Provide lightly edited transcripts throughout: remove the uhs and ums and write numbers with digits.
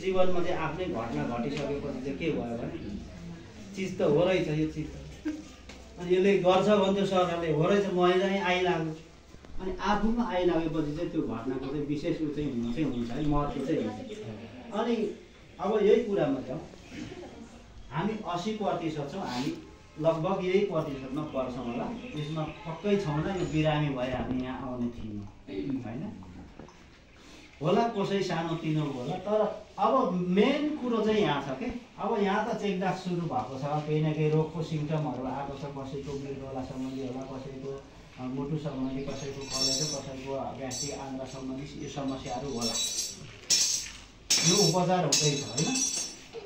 जीवनमा चाहिँ आफ्नै घटना घटिसकेपछि चाहिँ के भयो भने चिज त हो रहेछ यो चिज त, अनि यसले गर्छ भन्थ्यो सरकारले, हो रहेछ मैले चाहिँ आइलाग्यो, अनि आफूमा आइलागेपछि चाहिँ त्यो घटनाको चाहिँ विशेष ऊ चाहिँ हुन्छ है, महत्त्व चाहिँ हुन्छ। अनि अब यही कुरामा छौँ हामी 80% छौँ, हामी लगभग यही प्रतिशतमा पर्छौँ होला, यसमा पक्कै छौँ न यो बिरामी भए हामी यहाँ आउने थियौँ होइन, होला कसै सानो तिनो होला। तर अब मेन कुरो चाहिँ यहाँ छ कि अब यहाँ त चेकजाक सुरु भएको छ, केही न केही रोगको सिम्टमहरू आएको छ, कसैको मृगौला सम्बन्धी होला, कसैको मुटु सम्बन्धी, कसैको कलेजो, कसैको ग्यास्ट्रिक आन्द्रा सम्बन्धी यो समस्याहरू होला, यो उपचार हुँदैछ होइन।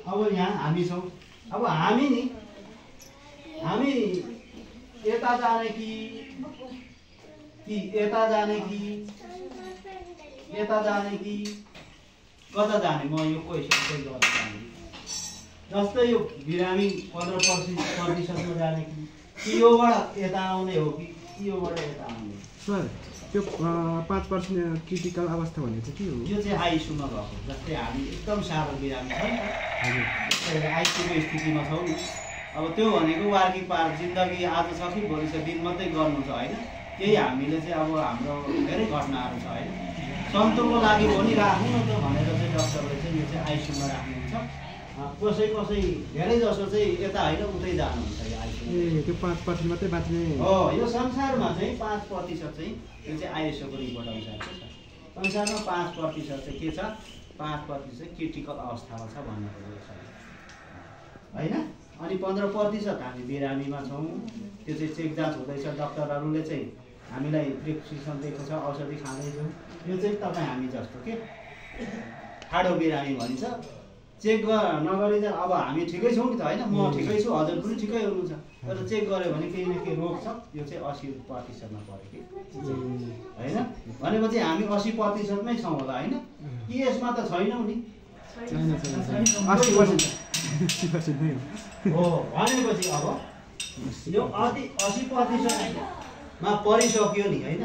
अब यहाँ हामी छौँ, अब हामी नि हामी यता जाने कि यता जाने कि यता जाने कि कता जाने, म यो क्वेसन चाहिँ गर्न चाहन्छु। जस्तै यो बिरामी 15% जाने कि योबाट यता आउने हो कि योबाट यता आउने? सर त्यो 5% क्रिटिकल अवस्था भनेको चाहिँ के हो? यो चाहिँ आइसियूमा भएको, जस्तै हामी एकदम साह्रो बिरामी छ नि त, आइसियूको स्थितिमा छौँ नि। अब त्यो भनेको वार्की पार जिन्दगी आज छ कि भोलि छ दिन मात्रै गर्नु छ होइन, केही हामीले चाहिँ अब हाम्रो धेरै घटनाहरू छ होइन, सन्तोषको लागि हो नि राख्नु न त भनेर चाहिँ डक्टरले चाहिँ यो चाहिँ आइसियूमा राख्नुहुन्छ। कसै कसै धेरै जसो चाहिँ यता होइन उतै जानुहुन्छ यो आइसियू। त्यो 5% मात्रै बाँच्ने हो, यो संसारमा चाहिँ 5% चाहिँ यो चाहिँ आइएसओको रिपोर्ट अनुसार चाहिँ छ, संसारमा 5% चाहिँ के छ, 5% चाहिँ क्रिटिकल अवस्थामा छ भन्नु छ होइन। अनि 15% हामी बिरामीमा छौँ, त्यो चाहिँ चेकजाँच हुँदैछ, डक्टरहरूले चाहिँ हामीलाई प्रिस्क्रिप्सन दिएको छ, औषधि खाँदैछौँ। यो चाहिँ तपाईँ हामी जस्तो के ठाडो बिरामी भनिन्छ, चेक नगरी चाहिँ अब हामी ठिकै छौँ नि त होइन, म ठिकै छु, हजुर पनि ठिकै हुनुहुन्छ, तर चेक गऱ्यो भने केही न केही रोग छ, यो चाहिँ 80%मा पऱ्यो कि होइन। भनेपछि हामी 80%मै छौँ होला होइन, कि यसमा त छैनौँ नि? 80% नै हो। भनेपछि अब यो 80%मा परिसक्यो नि होइन।